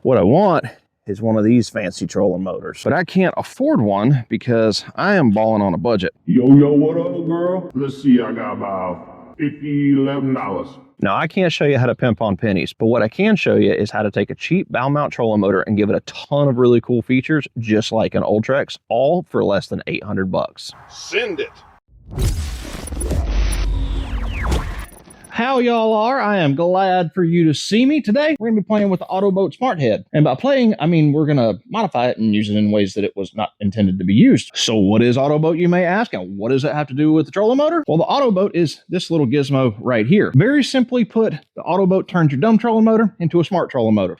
What I want is one of these fancy trolling motors, but I can't afford one because I am balling on a budget. Yo, what up, girl? Let's see, I got about $11. Now, I can't show you how to pimp on pennies, but what I can show you is how to take a cheap bow mount trolling motor and give it a ton of really cool features, just like an Ultrex, all for less than 800 bucks. Send it. How y'all are? I am glad for you to see me. Today, we're going to be playing with the AutoBoat Smart Head. And by playing, I mean we're going to modify it and use it in ways that it was not intended to be used. So what is AutoBoat, you may ask? And what does it have to do with the trolling motor? Well, the AutoBoat is this little gizmo right here. Very simply put, the AutoBoat turns your dumb trolling motor into a smart trolling motor.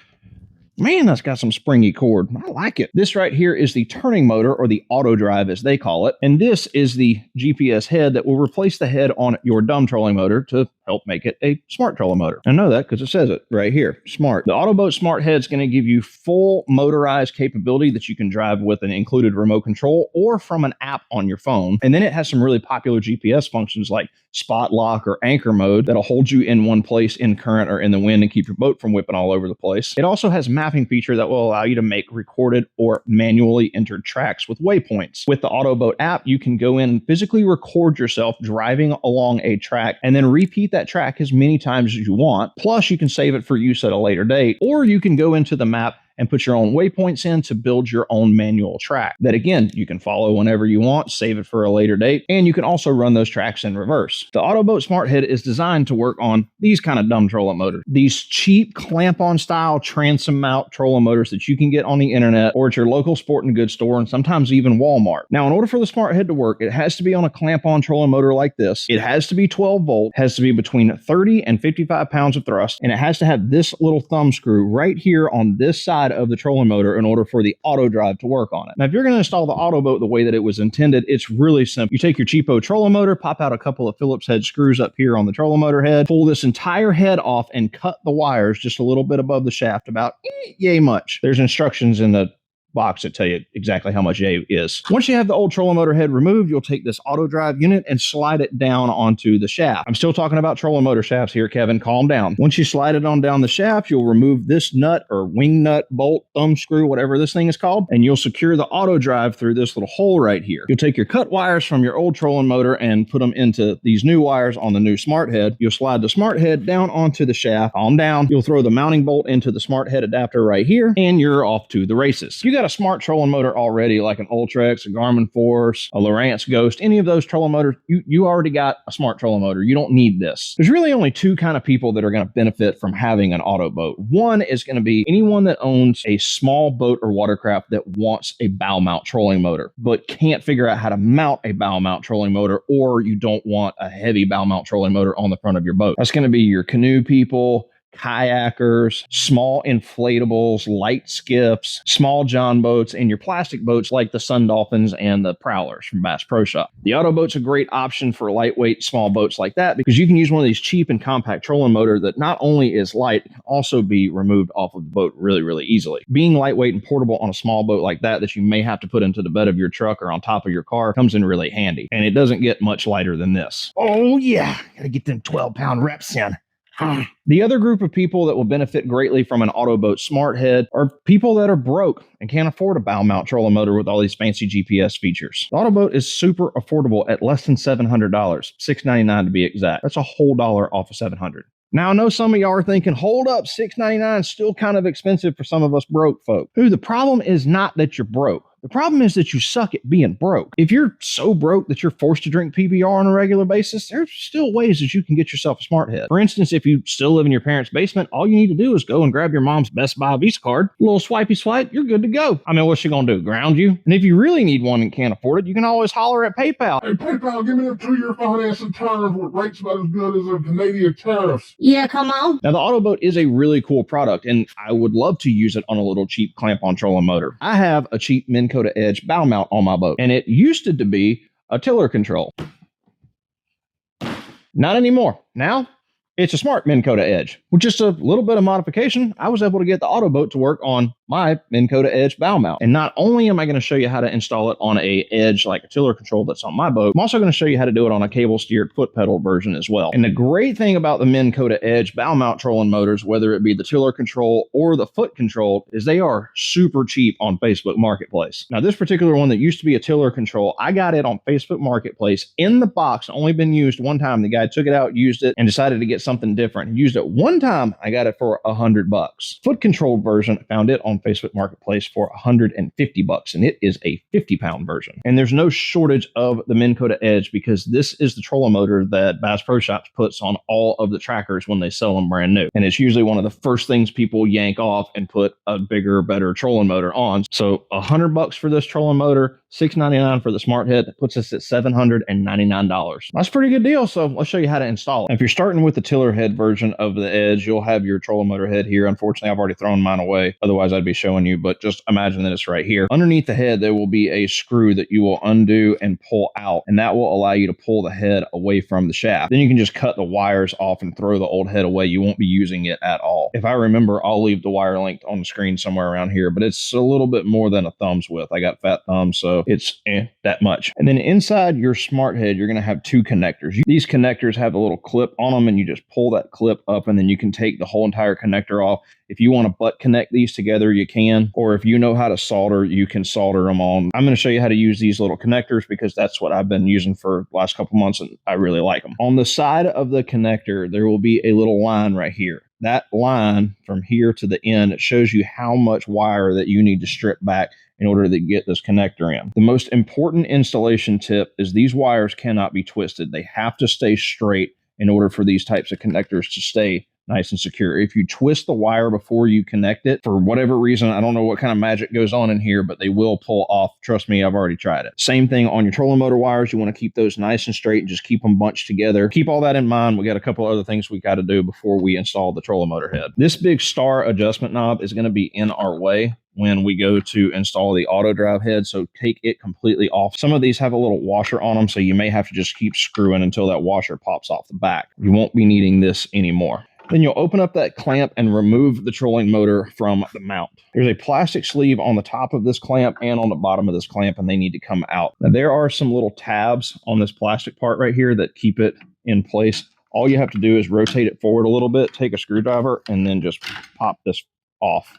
Man, that's got some springy cord. I like it. This right here is the turning motor, or the auto drive as they call it. And this is the GPS head that will replace the head on your dumb trolling motor to help make it a smart trolling motor. I know that because it says it right here, smart. The AutoBoat Smart Head is going to give you full motorized capability that you can drive with an included remote control or from an app on your phone. And then it has some really popular GPS functions like spot lock or anchor mode that'll hold you in one place in current or in the wind and keep your boat from whipping all over the place. It also has mapping feature that will allow you to make recorded or manually entered tracks with waypoints. With the AutoBoat app, you can go in and physically record yourself driving along a track and then repeat that track as many times as you want. Plus, you can save it for use at a later date, or you can go into the map and put your own waypoints in to build your own manual track that, again, you can follow whenever you want, save it for a later date, and you can also run those tracks in reverse. The AutoBoat Smart Head is designed to work on these kind of dumb trolling motors. These cheap clamp-on style transom mount trolling motors that you can get on the internet or at your local sporting goods store and sometimes even Walmart. Now, in order for the Smart Head to work, it has to be on a clamp-on trolling motor like this. It has to be 12 volt, has to be between 30 and 55 pounds of thrust, and it has to have this little thumb screw right here on this side of the trolling motor in order for the auto drive to work on it. Now, if you're going to install the AutoBoat the way that it was intended, it's really simple. You take your cheapo trolling motor, pop out a couple of Phillips head screws up here on the trolling motor head, pull this entire head off and cut the wires just a little bit above the shaft, about yay much. There's instructions in the box that tell you exactly how much A is. Once you have the old trolling motor head removed, you'll take this auto drive unit and slide it down onto the shaft. I'm still talking about trolling motor shafts here, Kevin. Calm down. Once you slide it on down the shaft, you'll remove this nut or wing nut, bolt, thumb screw, whatever this thing is called, and you'll secure the auto drive through this little hole right here. You'll take your cut wires from your old trolling motor and put them into these new wires on the new Smart Head. You'll slide the Smart Head down onto the shaft. Calm down. You'll throw the mounting bolt into the Smart Head adapter right here, and you're off to the races. You got a smart trolling motor already, like an Ultrex, a Garmin Force, a Lowrance Ghost, any of those trolling motors, you already got a smart trolling motor. You don't need this. There's really only two kind of people that are going to benefit from having an AutoBoat. One is going to be anyone that owns a small boat or watercraft that wants a bow mount trolling motor, but can't figure out how to mount a bow mount trolling motor, or you don't want a heavy bow mount trolling motor on the front of your boat. That's going to be your canoe people, kayakers, small inflatables, light skiffs, small john boats, and your plastic boats like the Sun Dolphins and the Prowlers from Bass Pro Shop. The AutoBoat's a great option for lightweight, small boats like that because you can use one of these cheap and compact trolling motor that not only is light, it can also be removed off of the boat really, really easily. Being lightweight and portable on a small boat like that you may have to put into the bed of your truck or on top of your car comes in really handy, and it doesn't get much lighter than this. Oh yeah, gotta get them 12-pound reps in. The other group of people that will benefit greatly from an AutoBoat Smart Head are people that are broke and can't afford a bow mount trolling motor with all these fancy GPS features. The AutoBoat is super affordable at less than $700, $699 to be exact. That's a whole dollar off of $700. Now, I know some of y'all are thinking, hold up, $699 is still kind of expensive for some of us broke folk. The problem is not that you're broke. The problem is that you suck at being broke. If you're so broke that you're forced to drink PBR on a regular basis, there's still ways that you can get yourself a Smart Head. For instance, if you still live in your parents' basement, all you need to do is go and grab your mom's Best Buy Visa card, a little swipey swipe, you're good to go. I mean, what's she gonna do, ground you? And if you really need one and can't afford it, you can always holler at PayPal. Hey, PayPal, give me them 2-year financing terms with rates about as good as a Canadian tariffs. Yeah, come on. Now, the AutoBoat is a really cool product, and I would love to use it on a little cheap clamp-on trolling motor. I have a cheap Minn Kota Edge bow mount on my boat, and it used to be a tiller control. Not anymore. Now, it's a smart Minn Kota Edge. With just a little bit of modification, I was able to get the AutoBoat to work on my Minn Kota Edge bow mount. And not only am I going to show you how to install it on a Edge like a tiller control that's on my boat, I'm also going to show you how to do it on a cable steered foot pedal version as well. And the great thing about the Minn Kota Edge bow mount trolling motors, whether it be the tiller control or the foot control, is they are super cheap on Facebook Marketplace. Now, this particular one that used to be a tiller control, I got it on Facebook Marketplace in the box, only been used one time. The guy took it out, used it, and decided to get something different. He used it one time. I got it for $100. Foot controlled version, found it on Facebook Marketplace for $150, and it is a 50-pound version. And there's no shortage of the Minn Kota Edge because this is the trolling motor that Bass Pro Shops puts on all of the trackers when they sell them brand new. And it's usually one of the first things people yank off and put a bigger, better trolling motor on. So $100 for this trolling motor, $699 for the Smart Head. That puts us at $799. That's a pretty good deal. So let's show you how to install it. If you're starting with the tiller head version of the Edge, you'll have your trolling motor head here. Unfortunately, I've already thrown mine away. Otherwise, I'd be showing you, but just imagine that it's right here. Underneath the head, there will be a screw that you will undo and pull out, and that will allow you to pull the head away from the shaft. Then you can just cut the wires off and throw the old head away. You won't be using it at all. If I remember, I'll leave the wire linked on the screen somewhere around here, but it's a little bit more than a thumb's width. I got fat thumbs, so it's that much. And then inside your Smart Head, you're going to have two connectors. These connectors have a little clip on them, and you just pull that clip up, and then you can take the whole entire connector off. If you want to butt connect these together, you can. Or if you know how to solder, you can solder them on. I'm going to show you how to use these little connectors because that's what I've been using for the last couple months, and I really like them. On the side of the connector, there will be a little line right here. That line from here to the end, it shows you how much wire that you need to strip back in order to get this connector in. The most important installation tip is these wires cannot be twisted. They have to stay straight in order for these types of connectors to stay nice and secure. If you twist the wire before you connect it, for whatever reason, I don't know what kind of magic goes on in here, but they will pull off. Trust me, I've already tried it. Same thing on your trolling motor wires. You want to keep those nice and straight and just keep them bunched together. Keep all that in mind. We got a couple other things we got to do before we install the trolling motor head. This big star adjustment knob is going to be in our way when we go to install the auto drive head, so take it completely off. Some of these have a little washer on them, so you may have to just keep screwing until that washer pops off the back. You won't be needing this anymore. Then you'll open up that clamp and remove the trolling motor from the mount. There's a plastic sleeve on the top of this clamp and on the bottom of this clamp, and they need to come out. Now, there are some little tabs on this plastic part right here that keep it in place. All you have to do is rotate it forward a little bit, take a screwdriver, and then just pop this off.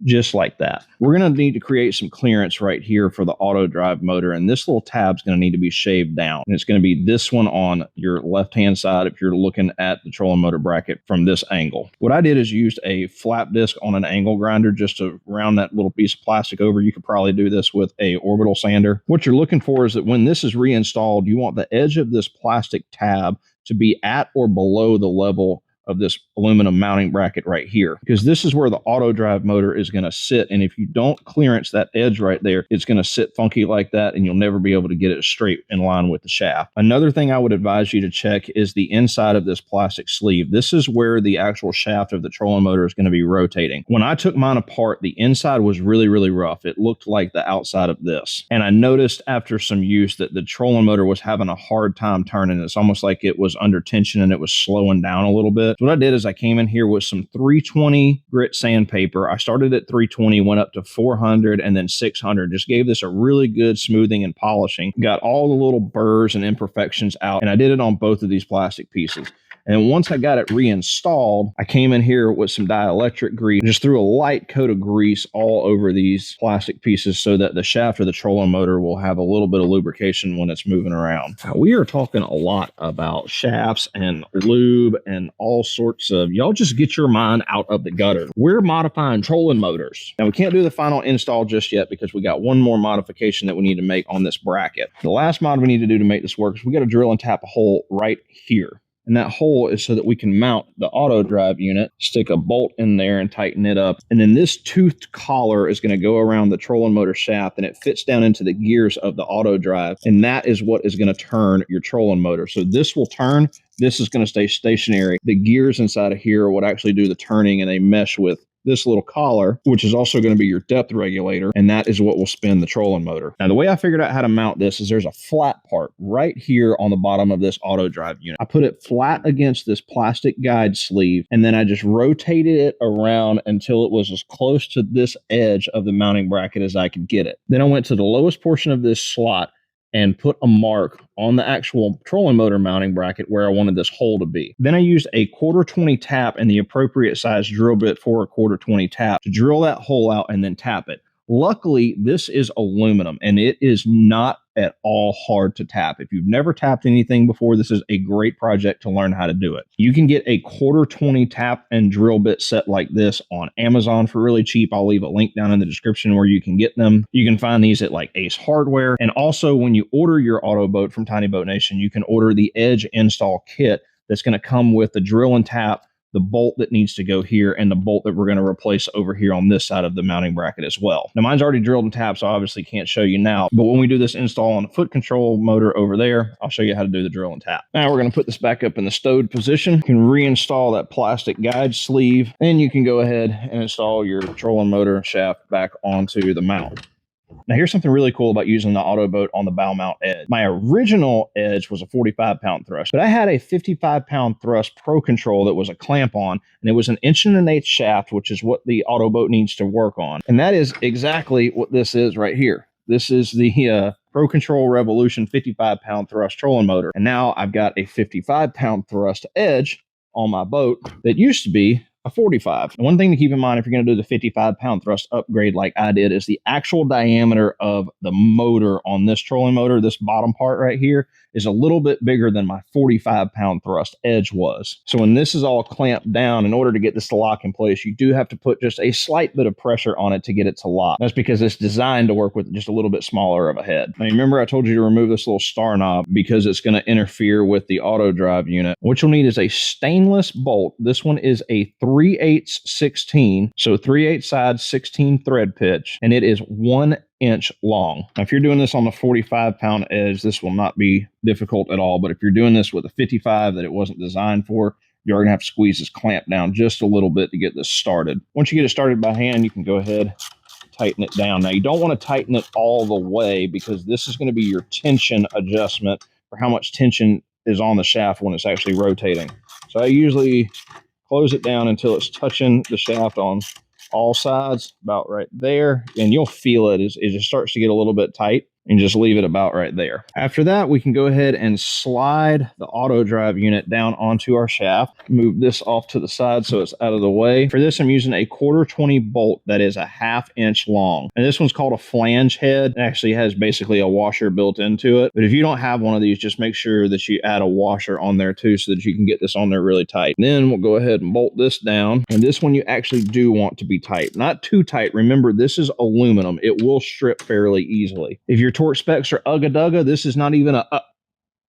Just like that. We're going to need to create some clearance right here for the auto drive motor, and this little tab is going to need to be shaved down. And it's going to be this one on your left-hand side if you're looking at the trolling motor bracket from this angle. What I did is used a flap disc on an angle grinder just to round that little piece of plastic over. You could probably do this with a orbital sander. What you're looking for is that when this is reinstalled, you want the edge of this plastic tab to be at or below the level of this aluminum mounting bracket right here, because this is where the auto drive motor is going to sit. And if you don't clearance that edge right there, it's going to sit funky like that, and you'll never be able to get it straight in line with the shaft. Another thing I would advise you to check is the inside of this plastic sleeve. This is where the actual shaft of the trolling motor is going to be rotating. When I took mine apart, the inside was really, really rough. It looked like the outside of this. And I noticed after some use that the trolling motor was having a hard time turning. It's almost like it was under tension and it was slowing down a little bit. So what I did is I came in here with some 320 grit sandpaper. I started at 320, went up to 400 and then 600. Just gave this a really good smoothing and polishing. Got all the little burrs and imperfections out, and I did it on both of these plastic pieces. And once I got it reinstalled, I came in here with some dielectric grease, just threw a light coat of grease all over these plastic pieces so that the shaft of the trolling motor will have a little bit of lubrication when it's moving around. We are talking a lot about shafts and lube and all sorts of, y'all just get your mind out of the gutter. We're modifying trolling motors. Now, we can't do the final install just yet because we got one more modification that we need to make on this bracket. The last mod we need to do to make this work is we got to drill and tap a hole right here. And that hole is so that we can mount the auto drive unit, stick a bolt in there and tighten it up. And then this toothed collar is going to go around the trolling motor shaft, and it fits down into the gears of the auto drive. And that is what is going to turn your trolling motor. So this will turn. This is going to stay stationary. The gears inside of here would actually do the turning, and they mesh with this little collar, which is also going to be your depth regulator, and that is what will spin the trolling motor. Now, the way I figured out how to mount this is there's a flat part right here on the bottom of this auto drive unit. I put it flat against this plastic guide sleeve, and then I just rotated it around until it was as close to this edge of the mounting bracket as I could get it. Then I went to the lowest portion of this slot and put a mark on the actual trolling motor mounting bracket where I wanted this hole to be. Then I used a 1/4-20 tap and the appropriate size drill bit for a 1/4-20 tap to drill that hole out and then tap it. Luckily, this is aluminum and it is not at all hard to tap. If you've never tapped anything before, this is a great project to learn how to do it. You can get a 1/4-20 tap and drill bit set like this on Amazon for really cheap. I'll leave a link down in the description where you can get them. You can find these at like Ace Hardware. And also when you order your AutoBoat from Tiny Boat Nation, you can order the Edge install kit that's going to come with the drill and tap, the bolt that needs to go here, and the bolt that we're going to replace over here on this side of the mounting bracket as well. Now, mine's already drilled and tapped, so I obviously can't show you now. But when we do this install on the foot control motor over there, I'll show you how to do the drill and tap. Now, we're going to put this back up in the stowed position. You can reinstall that plastic guide sleeve, and you can go ahead and install your trolling motor shaft back onto the mount. Now, here's something really cool about using the AutoBoat on the bow mount edge. My original edge was a 45-pound thrust, but I had a 55-pound thrust Pro Control that was a clamp on, and it was an 1.1/8" shaft, which is what the AutoBoat needs to work on. And that is exactly what this is right here. This is the Pro Control Revolution 55-pound thrust trolling motor. And now I've got a 55-pound thrust edge on my boat that used to be a 45. And one thing to keep in mind if you're going to do the 55-pound thrust upgrade like I did is the actual diameter of the motor on this trolling motor, this bottom part right here, is a little bit bigger than my 45-pound thrust edge was. So when this is all clamped down, in order to get this to lock in place, you do have to put just a slight bit of pressure on it to get it to lock. That's because it's designed to work with just a little bit smaller of a head. Now, remember I told you to remove this little star knob because it's going to interfere with the auto drive unit. What you'll need is a stainless bolt. This one is a 3/8 16, so 3/8 side 16 thread pitch, and it is 1 inch long. Now, if you're doing this on the 45-pound edge, this will not be difficult at all. But if you're doing this with a 55 that it wasn't designed for, you're going to have to squeeze this clamp down just a little bit to get this started. Once you get it started by hand, you can go ahead, tighten it down. Now, you don't want to tighten it all the way because this is going to be your tension adjustment for how much tension is on the shaft when it's actually rotating. So I usually close it down until it's touching the shaft on all sides, about right there, and you'll feel it as it starts to get a little bit tight, and just leave it about right there. After that, we can go ahead and slide the auto drive unit down onto our shaft. Move this off to the side so it's out of the way. For this, I'm using a 1/4-20 bolt that is a 1/2 inch long. And this one's called a flange head. It actually has basically a washer built into it. But if you don't have one of these, just make sure that you add a washer on there too so that you can get this on there really tight. Then we'll go ahead and bolt this down. And this one you actually do want to be tight. Not too tight. Remember, this is aluminum. It will strip fairly easily. If your torque specs are ugga-dugga, this is not even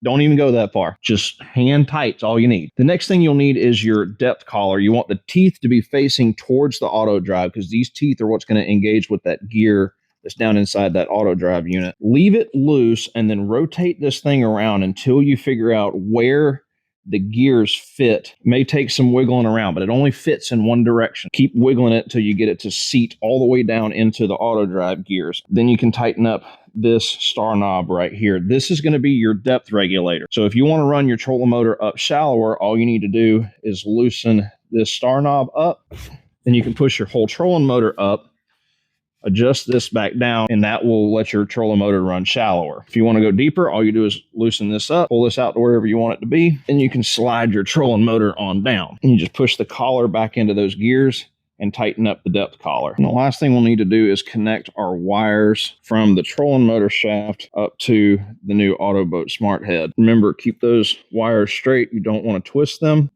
don't even go that far. Just hand tight's all you need. The next thing you'll need is your depth collar. You want the teeth to be facing towards the auto drive because these teeth are what's going to engage with that gear that's down inside that auto drive unit. Leave it loose and then rotate this thing around until you figure out where the gears fit. It may take some wiggling around, but it only fits in one direction. Keep wiggling it till you get it to seat all the way down into the auto drive gears. Then you can tighten up this star knob right here. This is going to be your depth regulator. So if you want to run your trolling motor up shallower, all you need to do is loosen this star knob up. Then you can push your whole trolling motor up, adjust this back down, and that will let your trolling motor run shallower. If you want to go deeper, all you do is loosen this up, pull this out to wherever you want it to be, and you can slide your trolling motor on down. And you just push the collar back into those gears and tighten up the depth collar. And the last thing we'll need to do is connect our wires from the trolling motor shaft up to the new AutoBoat Smart Head. Remember, keep those wires straight. You don't want to twist them.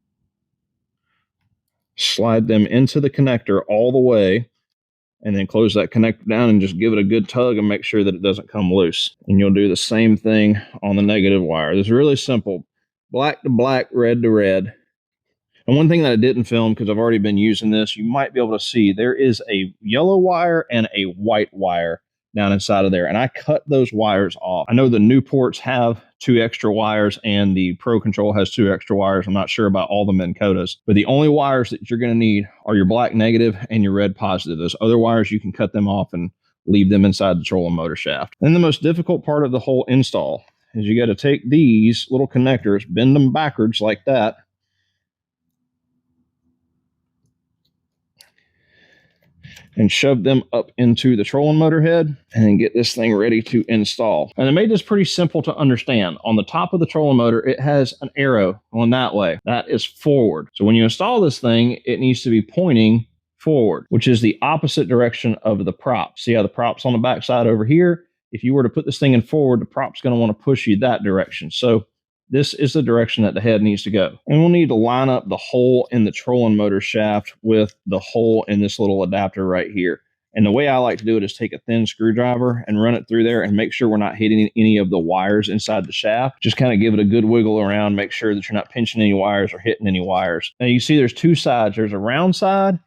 Slide them into the connector all the way, and then close that connector down and just give it a good tug and make sure that it doesn't come loose. And you'll do the same thing on the negative wire. It's really simple. Black to black, red to red. And one thing that I didn't film because I've already been using this, you might be able to see there is a yellow wire and a white wire down inside of there. And I cut those wires off. I know the Newports have 2 extra wires and the Pro Control has 2 extra wires. I'm not sure about all the Minn Kotas, but the only wires that you're going to need are your black negative and your red positive. Those other wires, you can cut them off and leave them inside the trolling motor shaft. Then the most difficult part of the whole install is you got to take these little connectors, bend them backwards like that, and shove them up into the trolling motor head and then get this thing ready to install. And I made this pretty simple to understand. On the top of the trolling motor, it has an arrow going that way. That is forward. So when you install this thing, it needs to be pointing forward, which is the opposite direction of the prop. See how the prop's on the back side over here? If you were to put this thing in forward, the prop's going to want to push you that direction. So this is the direction that the head needs to go. And we'll need to line up the hole in the trolling motor shaft with the hole in this little adapter right here. And the way I like to do it is take a thin screwdriver and run it through there and make sure we're not hitting any of the wires inside the shaft. Just kind of give it a good wiggle around, make sure that you're not pinching any wires or hitting any wires. Now you see there's 2 sides. There's a round side,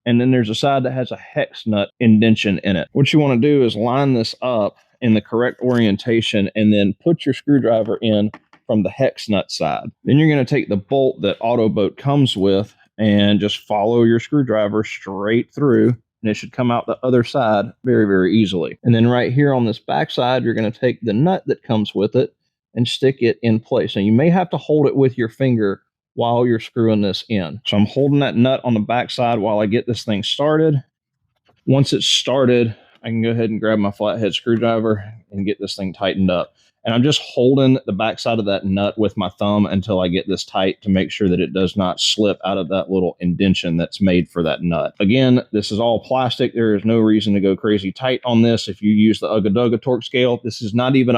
and then there's a side that has a hex nut indentation in it. What you want to do is line this up in the correct orientation and then put your screwdriver in from the hex nut side. Then you're going to take the bolt that AutoBoat comes with and just follow your screwdriver straight through, and it should come out the other side very, very easily. And then right here on this back side, you're going to take the nut that comes with it and stick it in place. Now you may have to hold it with your finger while you're screwing this in. So I'm holding that nut on the back side while I get this thing started. Once it's started, I can go ahead and grab my flathead screwdriver and get this thing tightened up. And I'm just holding the backside of that nut with my thumb until I get this tight to make sure that it does not slip out of that little indentation that's made for that nut. Again, this is all plastic. There is no reason to go crazy tight on this. If you use the Ugga Dugga torque scale, this is not even,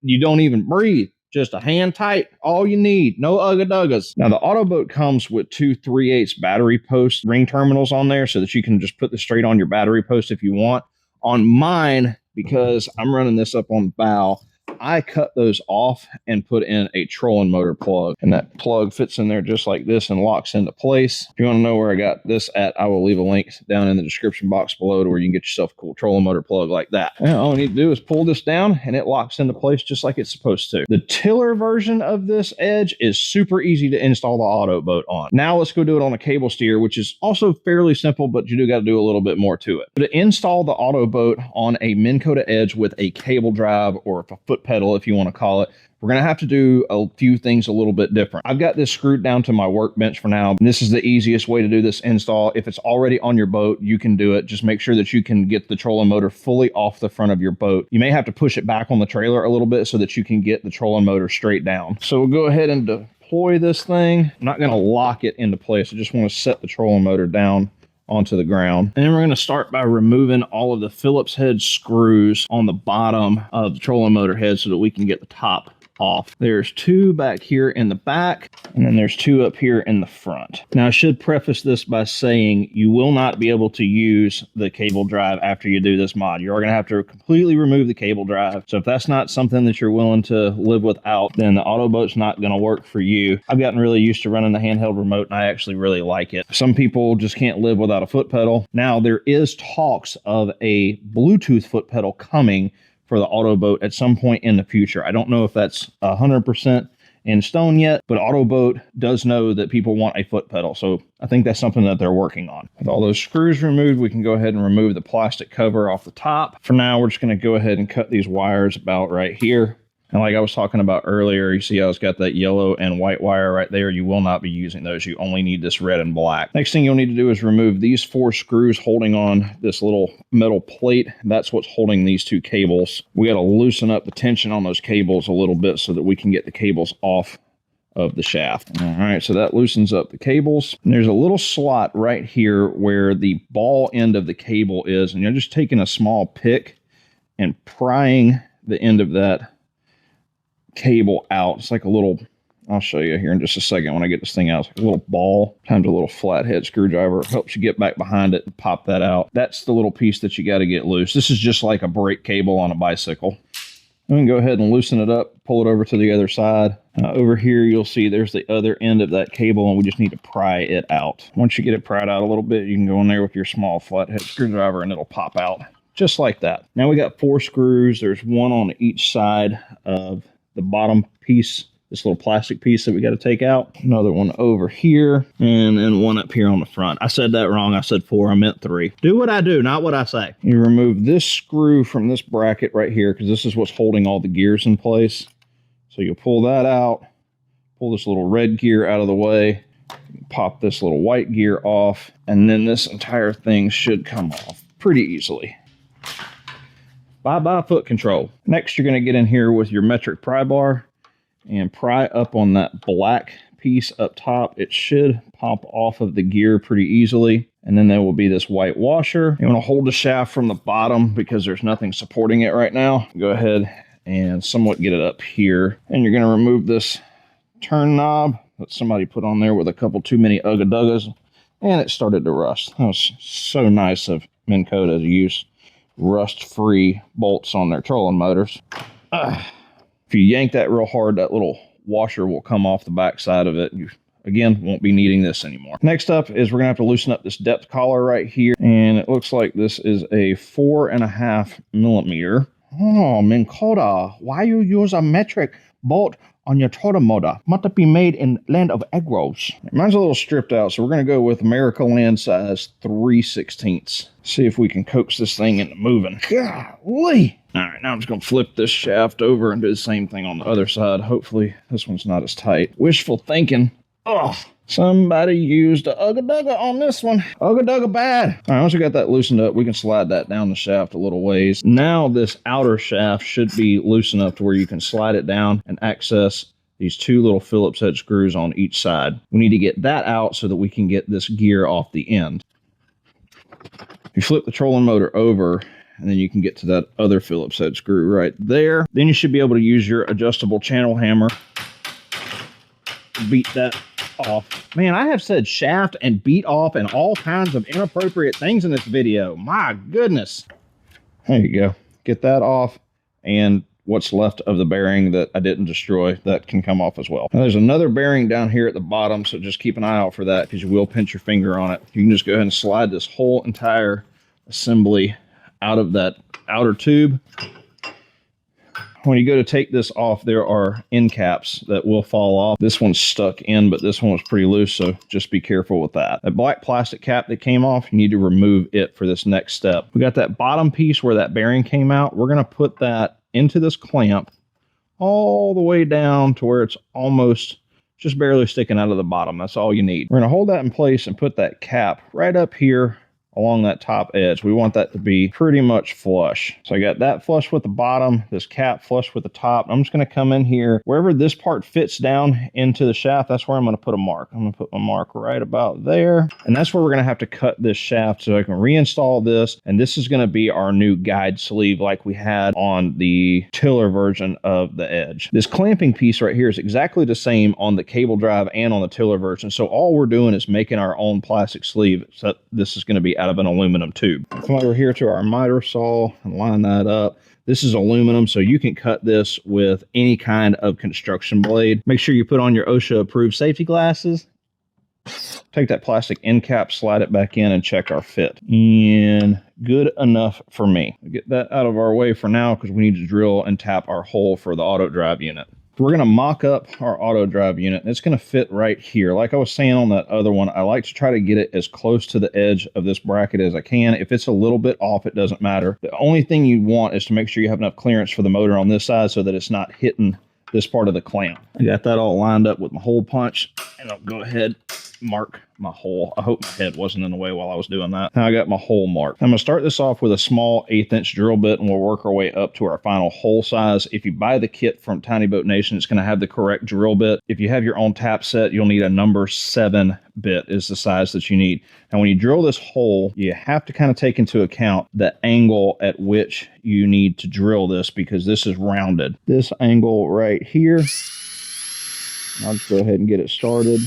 you don't even breathe. Just a hand tight, all you need. No Ugga Duggas. Now the AutoBoat comes with 2 3/8 battery post ring terminals on there so that you can just put this straight on your battery post if you want. On mine, because I'm running this up on the bow, I cut those off and put in a trolling motor plug, and that plug fits in there just like this and locks into place. If you want to know where I got this at, I will leave a link down in the description box below to where you can get yourself a cool trolling motor plug like that. And all you need to do is pull this down and it locks into place just like it's supposed to. The tiller version of this Edge is super easy to install the AutoBoat on. Now let's go do it on a cable steer, which is also fairly simple, but you do got to do a little bit more to it. To install the AutoBoat on a Minn Kota Edge with a cable drive or a foot pedal, if you want to call it, we're going to have to do a few things a little bit different. I've got this screwed down to my workbench for now, and this is the easiest way to do this install. If it's already on your boat, you can do it. Just make sure that you can get the trolling motor fully off the front of your boat. You may have to push it back on the trailer a little bit so that you can get the trolling motor straight down. So we'll go ahead and deploy this thing. I'm not going to lock it into place. I just want to set the trolling motor down onto the ground. And then we're going to start by removing all of the Phillips head screws on the bottom of the trolling motor head so that we can get the top off. There's 2 back here in the back, and then there's 2 up here in the front. Now I should preface this by saying you will not be able to use the cable drive after you do this mod. You're going to have to completely remove the cable drive. So if that's not something that you're willing to live without, then the AutoBoat's not going to work for you. I've gotten really used to running the handheld remote, and I actually really like it. Some people just can't live without a foot pedal. Now there is talks of a Bluetooth foot pedal coming for the AutoBoat at some point in the future. I don't know if that's 100% in stone yet, but AutoBoat does know that people want a foot pedal. So I think that's something that they're working on. With all those screws removed, we can go ahead and remove the plastic cover off the top. For now, we're just going to go ahead and cut these wires about right here. And like I was talking about earlier, you see how it's got that yellow and white wire right there. You will not be using those. You only need this red and black. Next thing you'll need to do is remove these 4 screws holding on this little metal plate. That's what's holding these 2 cables. We got to loosen up the tension on those cables a little bit so that we can get the cables off of the shaft. All right, so that loosens up the cables. And there's a little slot right here where the ball end of the cable is, and you're just taking a small pick and prying the end of that cable out. It's like a little, I'll show you here in just a second when I get this thing out. It's like a little ball times a little flathead screwdriver. It helps you get back behind it and pop that out. That's the little piece that you got to get loose. This is just like a brake cable on a bicycle. We can go ahead and loosen it up, pull it over to the other side. Over here, you'll see there's the other end of that cable, and we just need to pry it out. Once you get it pried out a little bit, you can go in there with your small flathead screwdriver and it'll pop out just like that. Now we got 4 screws. There's one on each side of the bottom piece, this little plastic piece that we got to take out. Another one over here, and then one up here on the front. I said that wrong. I said 4. I meant 3. Do what I do, not what I say. You remove this screw from this bracket right here, because this is what's holding all the gears in place. So you'll pull that out, pull this little red gear out of the way, pop this little white gear off, and then this entire thing should come off pretty easily. Bye-bye foot control. Next, you're going to get in here with your metric pry bar and pry up on that black piece up top. It should pop off of the gear pretty easily. And then there will be this white washer. You want to hold the shaft from the bottom because there's nothing supporting it right now. Go ahead and somewhat get it up here. And you're going to remove this turn knob that somebody put on there with a couple too many ugga-duggas, and it started to rust. That was so nice of Minn Kota to use rust-free bolts on their trolling motors. If you yank that real hard, that little washer will come off the back side of it. You, again, won't be needing this anymore. Next up is we're going to have to loosen up this depth collar right here, and it looks like this is a 4.5 millimeter. Oh, Minn Kota, why you use a metric bolt on your trolling motor? Must be made in land of egg rolls. Mine's a little stripped out, so we're going to go with America Land size 3/16. See if we can coax this thing into moving. Golly! All right, now I'm just going to flip this shaft over and do the same thing on the other side. Hopefully this one's not as tight. Wishful thinking. Oh, somebody used a ugga-dugga on this one. Ugga-dugga bad. All right, once we got that loosened up, we can slide that down the shaft a little ways. Now this outer shaft should be loose enough to where you can slide it down and access these 2 little Phillips head screws on each side. We need to get that out so that we can get this gear off the end. You flip the trolling motor over, and then you can get to that other Phillips head screw right there. Then you should be able to use your adjustable channel hammer to beat that off. Man, I have said shaft and beat off and all kinds of inappropriate things in this video. My goodness. There you go. Get that off, and what's left of the bearing that I didn't destroy, that can come off as well. Now, there's another bearing down here at the bottom, so just keep an eye out for that because you will pinch your finger on it. You can just go ahead and slide this whole entire assembly out of that outer tube. When you go to take this off, there are end caps that will fall off. This one's stuck in, but this one was pretty loose, so just be careful with that. That black plastic cap that came off, you need to remove it for this next step. We got that bottom piece where that bearing came out. We're going to put that into this clamp all the way down to where it's almost just barely sticking out of the bottom. That's all you need. We're going to hold that in place and put that cap right up here along that top edge. We want that to be pretty much flush. So I got that flush with the bottom, this cap flush with the top. I'm just going to come in here wherever this part fits down into the shaft. That's where I'm going to put a mark. I'm going to put my mark right about there. And that's where we're going to have to cut this shaft so I can reinstall this. And this is going to be our new guide sleeve like we had on the tiller version of the Edge. This clamping piece right here is exactly the same on the cable drive and on the tiller version. So all we're doing is making our own plastic sleeve. So this is going to be out of an aluminum tube. Come over here to our miter saw and line that up. This is aluminum, so you can cut this with any kind of construction blade. Make sure you put on your OSHA approved safety glasses. Take that plastic end cap, slide it back in, and check our fit. And good enough for me. We'll get that out of our way for now because we need to drill and tap our hole for the auto drive unit. We're going to mock up our auto drive unit, and it's going to fit right here. Like I was saying on that other one, I like to try to get it as close to the edge of this bracket as I can. If it's a little bit off, it doesn't matter. The only thing you want is to make sure you have enough clearance for the motor on this side so that it's not hitting this part of the clamp. I got that all lined up with my hole punch, and I'll go ahead mark my hole. I hope my head wasn't in the way while I was doing that. Now I got my hole marked. I'm going to start this off with a small 1/8 inch drill bit, and we'll work our way up to our final hole size. If you buy the kit from Tiny Boat Nation, it's going to have the correct drill bit. If you have your own tap set, you'll need a number 7 bit is the size that you need. Now when you drill this hole, you have to kind of take into account the angle at which you need to drill this because this is rounded. This angle right here, I'll just go ahead and get it started.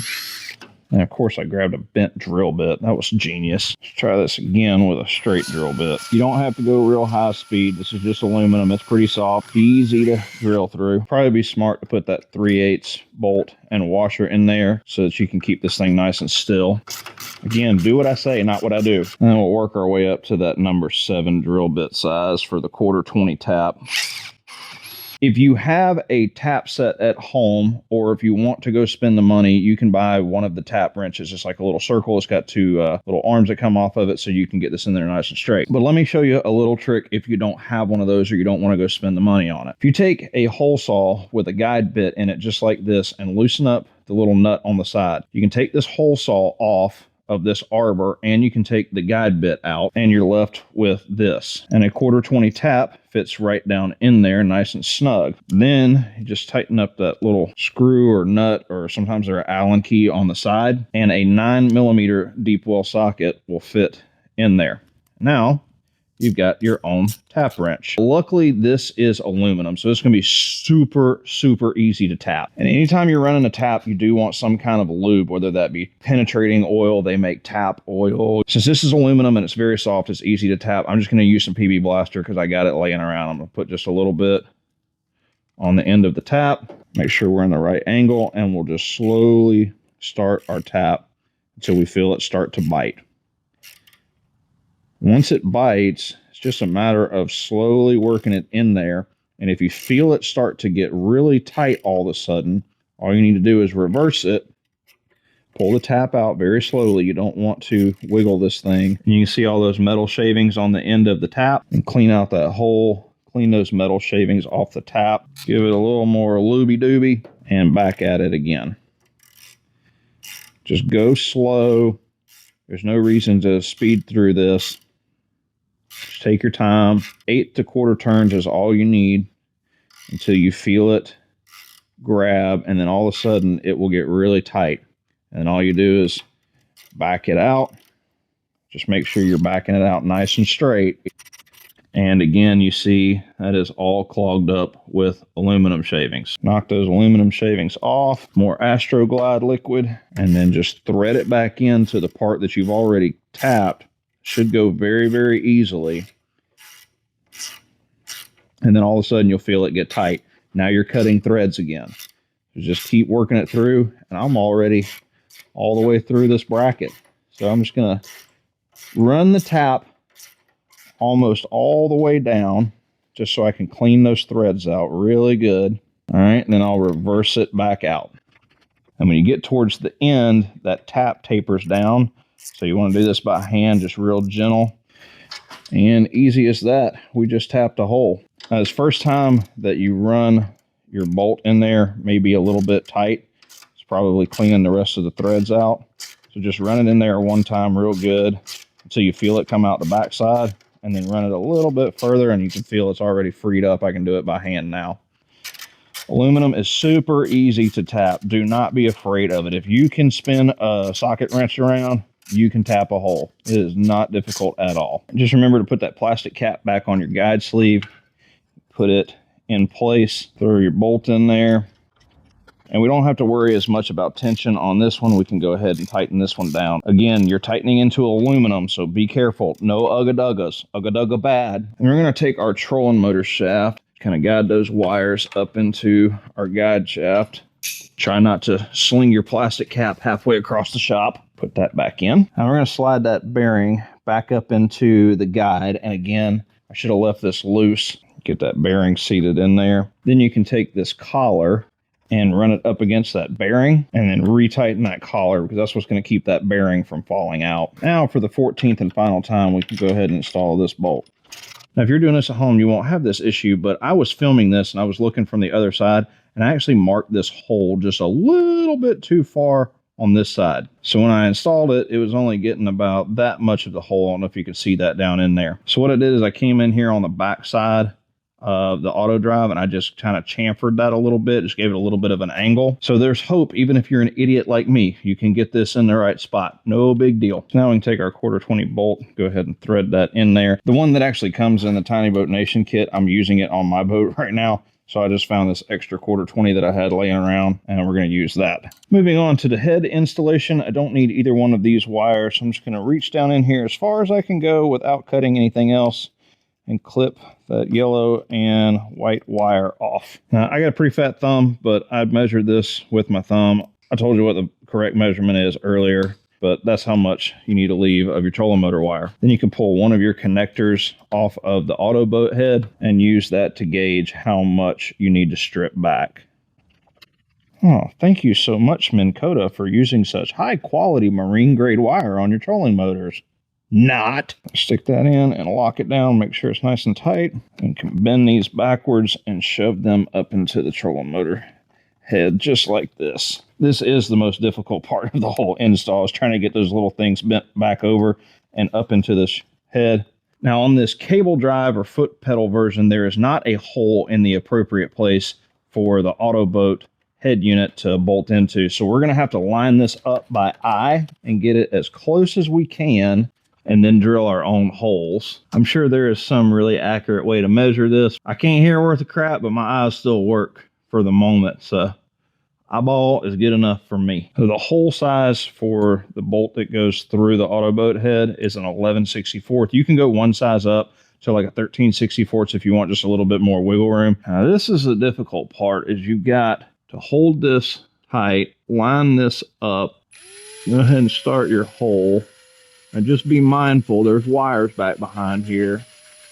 And of course I grabbed a bent drill bit. That was genius. Let's try this again with a straight drill bit. You don't have to go real high speed. This is just aluminum. It's pretty soft, easy to drill through. Probably be smart to put that 3/8 bolt and washer in there so that you can keep this thing nice and still. Again, do what I say, not what I do. And then we'll work our way up to that number 7 drill bit size for the 1/4 tap. If you have a tap set at home, or if you want to go spend the money, you can buy one of the tap wrenches. It's like a little circle. It's got 2 little arms that come off of it, so you can get this in there nice and straight. But let me show you a little trick if you don't have one of those or you don't want to go spend the money on it. If you take a hole saw with a guide bit in it just like this and loosen up the little nut on the side, you can take this hole saw off of this arbor, and you can take the guide bit out, and you're left with this. And a 1/4 tap fits right down in there nice and snug. Then you just tighten up that little screw or nut, or sometimes they're an Allen key on the side, and a 9mm deep well socket will fit in there. Now you've got your own tap wrench. Luckily, this is aluminum, so it's going to be super, super easy to tap. And anytime you're running a tap, you do want some kind of lube, whether that be penetrating oil. They make tap oil. Since this is aluminum and it's very soft, it's easy to tap. I'm just going to use some PB Blaster because I got it laying around. I'm going to put just a little bit on the end of the tap. Make sure we're in the right angle, and we'll just slowly start our tap until we feel it start to bite. Once it bites, it's just a matter of slowly working it in there. And if you feel it start to get really tight all of a sudden, all you need to do is reverse it, pull the tap out very slowly. You don't want to wiggle this thing. And you can see all those metal shavings on the end of the tap, and clean out that hole, clean those metal shavings off the tap, give it a little more looby-dooby, and back at it again. Just go slow. There's no reason to speed through this. Just take your time. 8 1/4 turns is all you need until you feel it grab, and then all of a sudden it will get really tight. And all you do is back it out. Just make sure you're backing it out nice and straight. And again, you see that is all clogged up with aluminum shavings. Knock those aluminum shavings off, more Astroglide liquid, and then just thread it back into the part that you've already tapped. Should go very, very easily. And then all of a sudden you'll feel it get tight. Now you're cutting threads again. So just keep working it through, and I'm already all the way through this bracket. So I'm just going to run the tap almost all the way down, just so I can clean those threads out really good. All right, and then I'll reverse it back out. And when you get towards the end, that tap tapers down. So you want to do this by hand, just real gentle. And easy as that, we just tapped a hole. Now, this first time that you run your bolt in there may be a little bit tight. It's probably cleaning the rest of the threads out. So just run it in there one time real good until you feel it come out the backside, and then run it a little bit further and you can feel it's already freed up. I can do it by hand now. Aluminum is super easy to tap. Do not be afraid of it. If you can spin a socket wrench around, you can tap a hole. It is not difficult at all. Just remember to put that plastic cap back on your guide sleeve. Put it in place. Throw your bolt in there. And we don't have to worry as much about tension on this one. We can go ahead and tighten this one down. Again, you're tightening into aluminum, so be careful. No ugga-duggas. Ugga-dugga bad. And we're going to take our trolling motor shaft, kind of guide those wires up into our guide shaft. Try not to sling your plastic cap halfway across the shop. Put that back in. Now we're going to slide that bearing back up into the guide. And again, I should have left this loose. Get that bearing seated in there. Then you can take this collar and run it up against that bearing, and then retighten that collar, because that's what's going to keep that bearing from falling out. Now for the 14th and final time, we can go ahead and install this bolt. Now if you're doing this at home, you won't have this issue, but I was filming this and I was looking from the other side, and I actually marked this hole just a little bit too far on this side. So when I installed it, it was only getting about that much of the hole. I don't know if you can see that down in there. So what I did is I came in here on the back side of the auto drive, and I just kind of chamfered that a little bit, just gave it a little bit of an angle. So there's hope. Even if you're an idiot like me, you can get this in the right spot. No big deal. So now we can take our 1/4 bolt, go ahead and thread that in there. The one that actually comes in the Tiny Boat Nation kit, I'm using it on my boat right now. So I just found this extra 1/4 that I had laying around, and we're going to use that. Moving on to the head installation, I don't need either one of these wires. So I'm just going to reach down in here as far as I can go without cutting anything else, and clip that yellow and white wire off. Now, I got a pretty fat thumb, but I measured this with my thumb. I told you what the correct measurement is earlier. but that's how much you need to leave of your trolling motor wire. Then you can pull one of your connectors off of the AutoBoat head and use that to gauge how much you need to strip back. Oh, thank you so much, Minn Kota, for using such high-quality marine-grade wire on your trolling motors. Not. Stick that in and lock it down, make sure it's nice and tight, and can bend these backwards and shove them up into the trolling motor head just like this. This is the most difficult part of the whole install, is trying to get those little things bent back over and up into this head. Now on this cable drive or foot pedal version, there is not a hole in the appropriate place for the AutoBoat head unit to bolt into. So we're going to have to line this up by eye and get it as close as we can and then drill our own holes. I'm sure there is some really accurate way to measure this. I can't hear worth a crap, but my eyes still work for the moment. So eyeball is good enough for me. So the hole size for the bolt that goes through the AutoBoat head is an 11/64. You can go one size up to like a 13/64 if you want just a little bit more wiggle room. Now this is the difficult part, is you got to hold this tight, line this up, go ahead and start your hole, and just be mindful there's wires back behind here.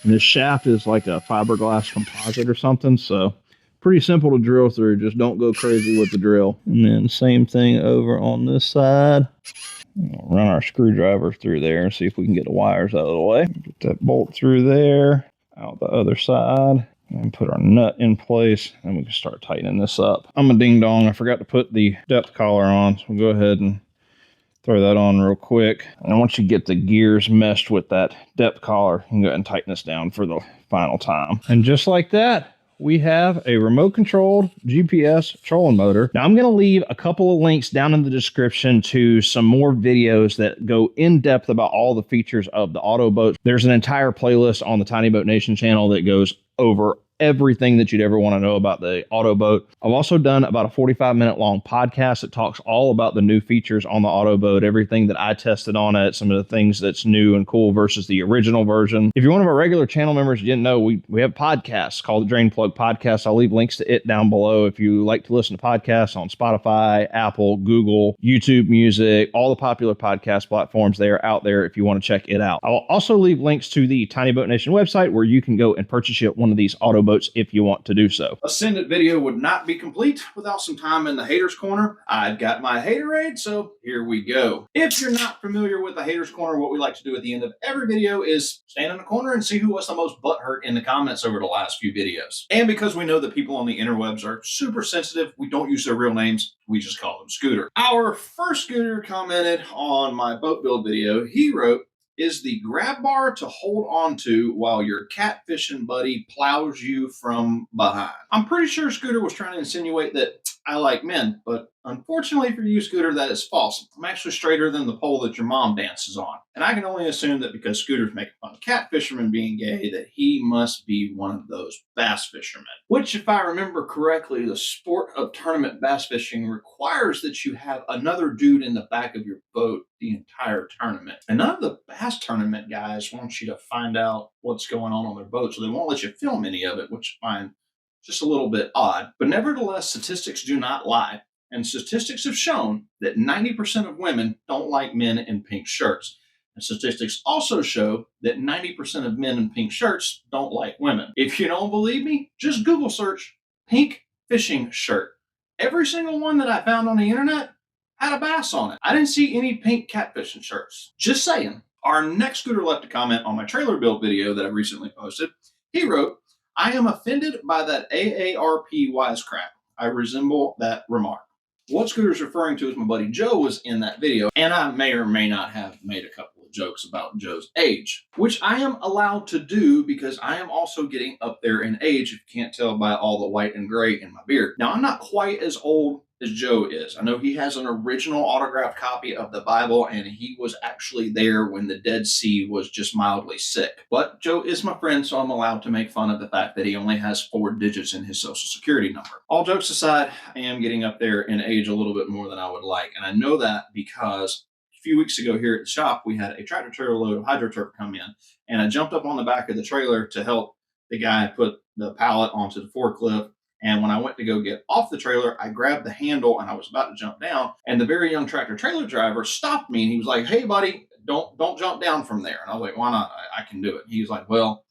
And this shaft is like a fiberglass composite or something, so pretty simple to drill through. Just don't go crazy with the drill. And then same thing over on this side. We'll run our screwdriver through there and see if we can get the wires out of the way. Get that bolt through there, out the other side, and put our nut in place, and we can start tightening this up. I'm a ding dong. I forgot to put the depth collar on, so we'll go ahead and throw that on real quick. And once you get the gears meshed with that depth collar, you can go ahead and tighten this down for the final time. And just like that, we have a remote controlled GPS trolling motor. Now I'm going to leave a couple of links down in the description to some more videos that go in depth about all the features of the AutoBoat. There's an entire playlist on the Tiny Boat Nation channel that goes over everything that you'd ever want to know about the AutoBoat. I've also done about a 45-minute long podcast that talks all about the new features on the AutoBoat, everything that I tested on it, some of the things that's new and cool versus the original version. If you're one of our regular channel members, you didn't know, we have podcasts called the Drain Plug Podcast. I'll leave links to it down below if you like to listen to podcasts on Spotify, Apple, Google, YouTube Music, all the popular podcast platforms. They are out there if you want to check it out. I'll also leave links to the Tiny Boat Nation website where you can go and purchase one of these AutoBoats if you want to do so. A Send It video would not be complete without some time in the haters corner. I've got my haterade, so here we go. If you're not familiar with the haters corner, what we like to do at the end of every video is stand in the corner and see who was the most butthurt in the comments over the last few videos. And because we know that people on the interwebs are super sensitive, we don't use their real names. We just call them Scooter. Our first Scooter commented on my boat build video. He wrote, "Is the grab bar to hold on to while your catfishing buddy plows you from behind?" I'm pretty sure Scooter was trying to insinuate that I like men, but unfortunately for you, Scooter, that is false. I'm actually straighter than the pole that your mom dances on. And I can only assume that because Scooter's making fun of cat fishermen being gay, that he must be one of those bass fishermen. Which, if I remember correctly, the sport of tournament bass fishing requires that you have another dude in the back of your boat the entire tournament. And none of the bass tournament guys want you to find out what's going on their boat, so they won't let you film any of it, which I find just a little bit odd. But nevertheless, statistics do not lie. And statistics have shown that 90% of women don't like men in pink shirts. And statistics also show that 90% of men in pink shirts don't like women. If you don't believe me, just Google search pink fishing shirt. Every single one that I found on the internet had a bass on it. I didn't see any pink catfishing shirts. Just saying. Our next Scooter left a comment on my trailer build video that I recently posted. He wrote, "I am offended by that AARP wisecrack. I resemble that remark." What Scooter's referring to is my buddy Joe was in that video, and I may or may not have made a couple of jokes about Joe's age, which I am allowed to do because I am also getting up there in age, if you can't tell by all the white and gray in my beard. Now, I'm not quite as old as Joe is. I know he has an original autographed copy of the Bible, and he was actually there when the Dead Sea was just mildly sick. But Joe is my friend, so I'm allowed to make fun of the fact that he only has 4 digits in his social security number. All jokes aside, I am getting up there in age a little bit more than I would like, and I know that because a few weeks ago here at the shop, we had a tractor trailer load of hydroturf come in, and I jumped up on the back of the trailer to help the guy put the pallet onto the forklift. And when I went to go get off the trailer, I grabbed the handle and I was about to jump down. And the very young tractor trailer driver stopped me and he was like, "Hey, buddy, don't jump down from there." And I was like, "Why not? I can do it." And he was like, "Well,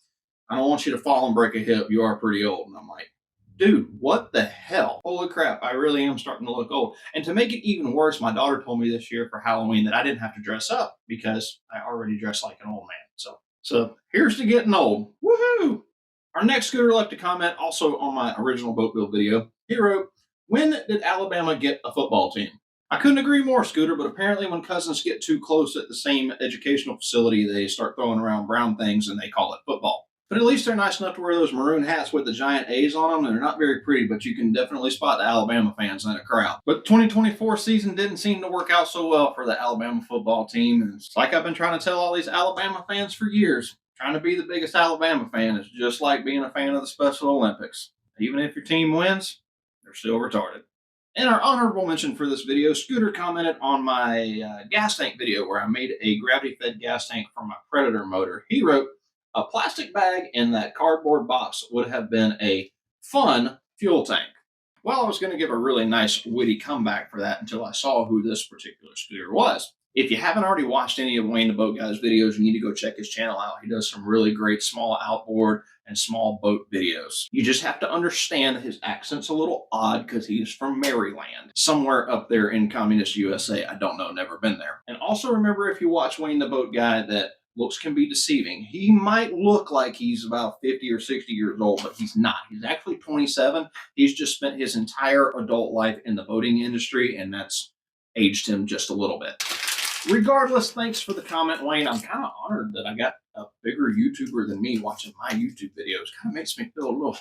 I don't want you to fall and break a hip. You are pretty old." And I'm like, "Dude, what the hell? Holy crap, I really am starting to look old." And to make it even worse, my daughter told me this year for Halloween that I didn't have to dress up because I already dress like an old man. So here's to getting old. Woohoo! Our next scooter left a comment also on my original boat build video. He wrote, "When did Alabama get a football team?" I couldn't agree more, Scooter, but apparently when cousins get too close at the same educational facility, they start throwing around brown things and they call it football. But at least they're nice enough to wear those maroon hats with the giant A's on them. And they're not very pretty, but you can definitely spot the Alabama fans in a crowd. But the 2024 season didn't seem to work out so well for the Alabama football team. And it's like I've been trying to tell all these Alabama fans for years. Trying to be the biggest Alabama fan is just like being a fan of the Special Olympics. Even if your team wins, they're still retarded. In our honorable mention for this video, Scooter commented on my gas tank video where I made a gravity-fed gas tank for my Predator motor. He wrote, "A plastic bag in that cardboard box would have been a fun fuel tank." Well, I was going to give a really nice witty comeback for that until I saw who this particular scooter was. If you haven't already watched any of Wayne the Boat Guy's videos, you need to go check his channel out. He does some really great small outboard and small boat videos. You just have to understand that his accent's a little odd because he's from Maryland, somewhere up there in communist USA. I don't know, never been there. And also remember, if you watch Wayne the Boat Guy, that looks can be deceiving. He might look like he's about 50 or 60 years old, but he's not. He's actually 27. He's just spent his entire adult life in the boating industry, and that's aged him just a little bit. Regardless, thanks for the comment, Wayne. I'm kind of honored that I got a bigger YouTuber than me watching my YouTube videos. Kind of makes me feel a little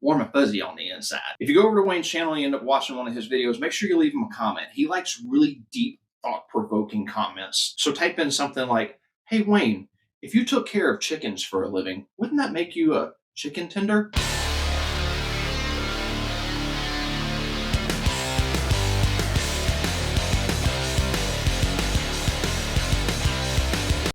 warm and fuzzy on the inside. If you go over to Wayne's channel and you end up watching one of his videos, make sure you leave him a comment. He likes really deep, thought-provoking comments. So type in something like, "Hey, Wayne, if you took care of chickens for a living, wouldn't that make you a chicken tender?"